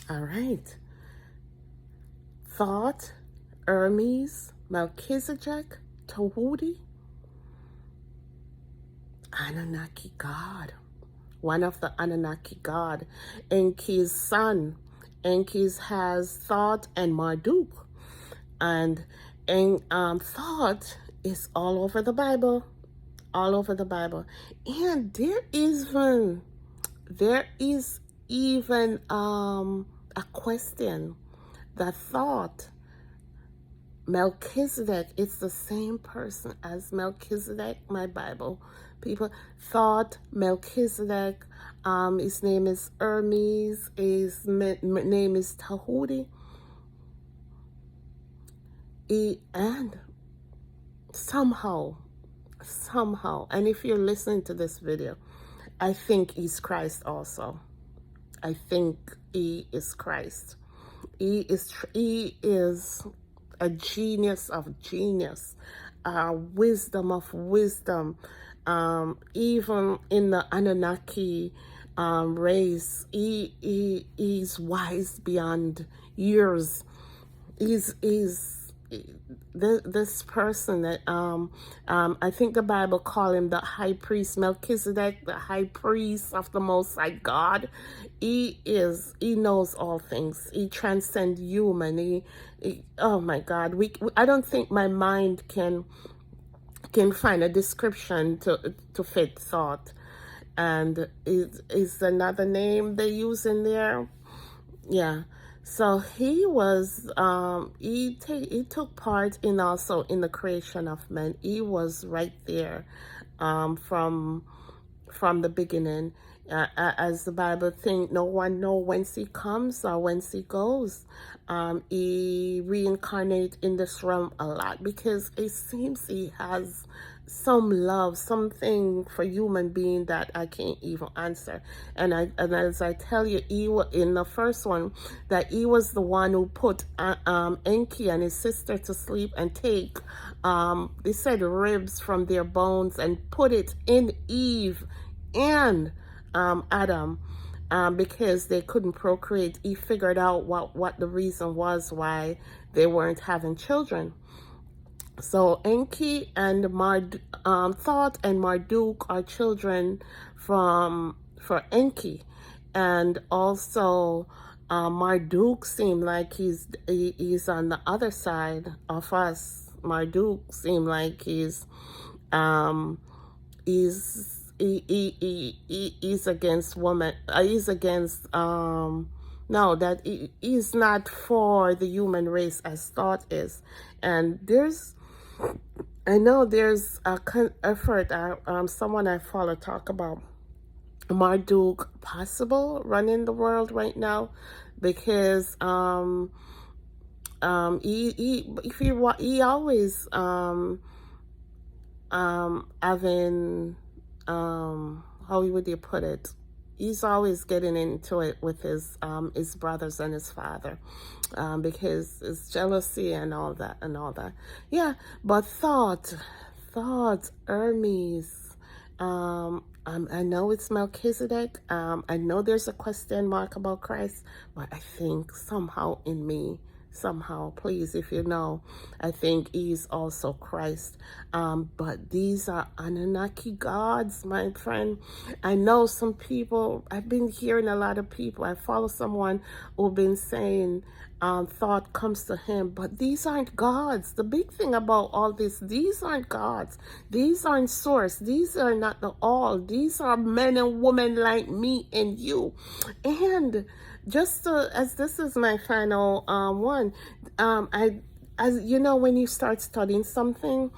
All right. Thoth, Hermes, Melchizedek, TEHUTI, Anunnaki God. One of the Anunnaki God. Enki's son. Enki's has Thoth and Marduk. And Thoth is all over the Bible. All over the Bible. And there is even a question. The Thoth, Melchizedek, it's the same person as Melchizedek, my Bible. People thought Melchizedek, his name is Hermes, his name is TEHUTI. And somehow, and if you're listening to this video, I think he's Christ also. I think he is Christ. He is a genius of genius, wisdom of wisdom. Even in the Anunnaki race, he's wise beyond years. He's this person that I think the Bible call him the high priest Melchizedek, the high priest of the Most High God. He knows all things. He transcends human. Oh my God, I don't think my mind can find a description to fit Thoth. And is another name they use in there. Yeah. So he was he took part in also in the creation of men. He was right there from the beginning. As the Bible thinks, no one knows whence he comes or whence he goes. He reincarnates in this realm a lot because it seems he has some love, something for human being that I can't even answer. And as I tell you, in the first one, that he was the one who put Enki and his sister to sleep and take, they said, ribs from their bones and put it in Eve and Adam, because they couldn't procreate. He figured out what the reason was why they weren't having children. So Enki and Thoth and Marduk are children for Enki, and also Marduk seemed like he's on the other side of us. Marduk seemed like he's against woman. He's against no, that he's not for the human race as Thoth is. And I know there's a effort. Someone I follow talk about Marduk possible running the world right now, because he always having how would you put it? He's always getting into it with his brothers and his father, because it's jealousy and all that. Yeah, but Thoth, Hermes, I know it's Melchizedek. I know there's a question mark about Christ, but I think somehow in me, please, if you know, I think he's also Christ. But these are Anunnaki gods, my friend. I know some people, I've been hearing a lot of people, I follow someone who've been saying Thoth comes to him, but these aren't gods. The big thing about all this, these aren't gods. These aren't source. These are not the all. These are men and women like me and you. And just as this is my final one, as you know, when you start studying something,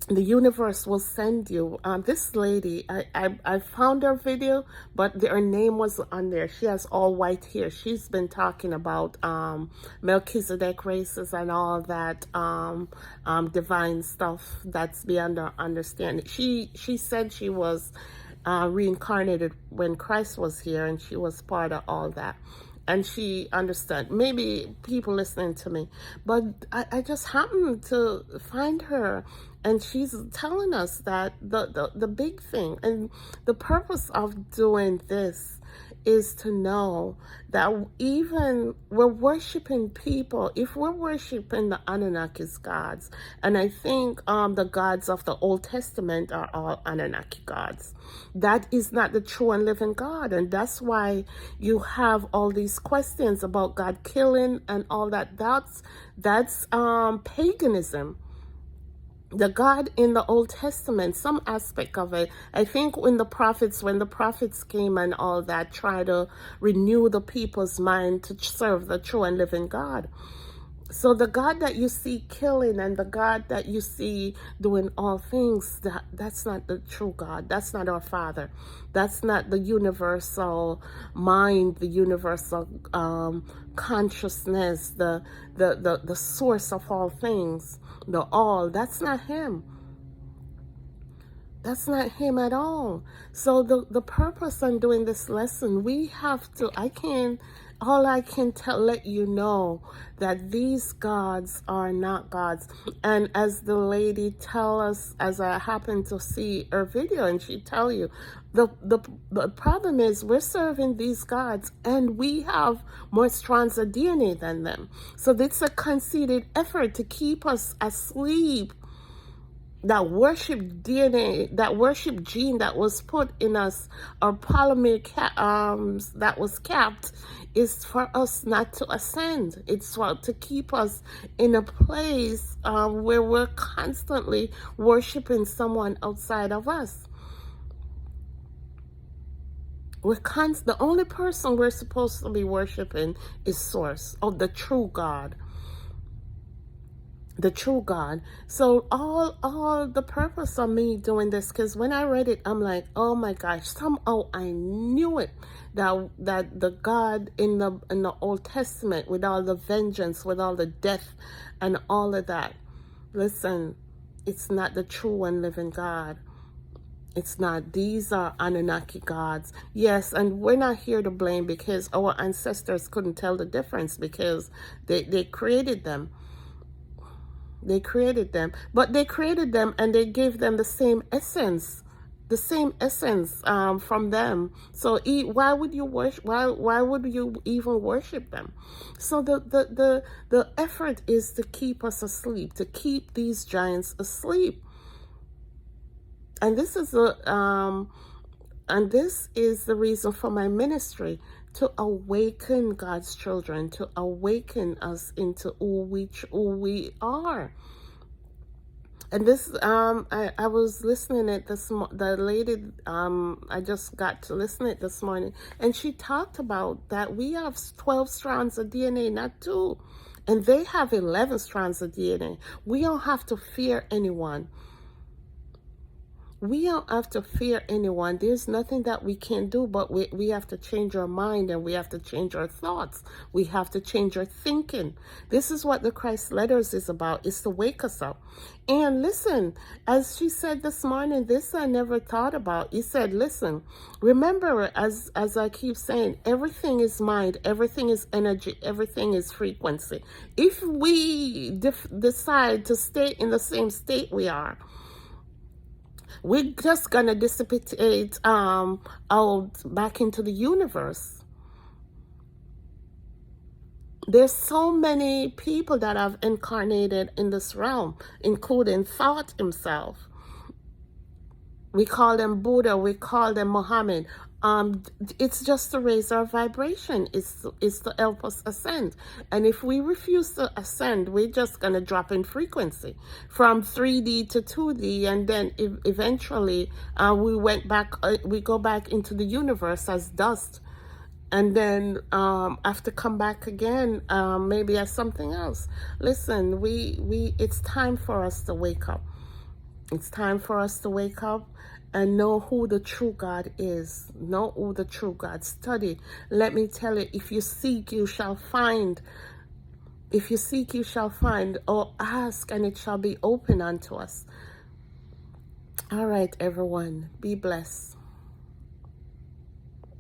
the universe will send you. This lady, I found her video, but her name was on there. She has all white hair. She's been talking about Melchizedek races and all that divine stuff that's beyond our understanding. She said she was reincarnated when Christ was here, and she was part of all that. And she understood. Maybe people listening to me, but I just happened to find her, and she's telling us that the big thing and the purpose of doing this is to know that even we're worshiping people, if we're worshiping the Anunnaki's gods, and I think the gods of the Old Testament are all Anunnaki gods, that is not the true and living God. And that's why you have all these questions about God killing and all that. That's paganism. The God in the Old Testament, some aspect of it, I think when the prophets came and all that, try to renew the people's mind to serve the true and living God. So the God that you see killing and the God that you see doing all things, that's not the true God. That's not our Father. That's not the universal mind, the universal consciousness, the source of all things, the all. That's not him. That's not him at all. So the purpose on doing this lesson, we have to, all I can let you know that these gods are not gods. And as the lady tell us, as I happen to see her video, and she tell you, the problem is we're serving these gods and we have more strands of DNA than them. So it's a conceited effort to keep us asleep. That worship DNA, that worship gene that was put in us, our polymer that was capped, is for us not to ascend. It's to keep us in a place where we're constantly worshiping someone outside of us. The only person we're supposed to be worshiping is Source, or the true God. The true God. So all the purpose of me doing this, because when I read it, I'm like, oh my gosh, somehow I knew it, that the God in the Old Testament, with all the vengeance, with all the death and all of that, listen, it's not the true and living God. It's not. These are Anunnaki gods. Yes, and we're not here to blame, because our ancestors couldn't tell the difference, because they created them. They created them, but they created them and they gave them the same essence from them. So why would you worship? Why would you even worship them? So the effort is to keep us asleep, to keep these giants asleep. And this is the reason for my ministry, to awaken God's children, to awaken us into who we are. And this, I was listening at the lady, I just got to listen to it this morning, and she talked about that we have 12 strands of DNA, not 2, and they have 11 strands of DNA. We don't have to fear anyone. We don't have to fear anyone. There's nothing that we can do, but we have to change our mind, and we have to change our thoughts. We have to change our thinking. This is what the Christ Letters is about, is to wake us up. And listen, as she said this morning, this I never thought about. He said, listen, remember, as I keep saying, everything is mind, everything is energy, everything is frequency. If we decide to stay in the same state we are, we're just gonna dissipate out back into the universe. There's so many people that have incarnated in this realm, including Thoth himself. We call them Buddha, we call them Muhammad. It's just to raise our vibration. It's to help us ascend. And if we refuse to ascend, we're just going to drop in frequency from 3D to 2D. And then eventually we go back into the universe as dust. And then have to come back again, maybe as something else. Listen, it's time for us to wake up. It's time for us to wake up and know who the true God is. Know who the true God. Study. Let me tell you, if you seek, you shall find. If you seek, you shall find. Or ask, and it shall be open unto us. All right, everyone. Be blessed.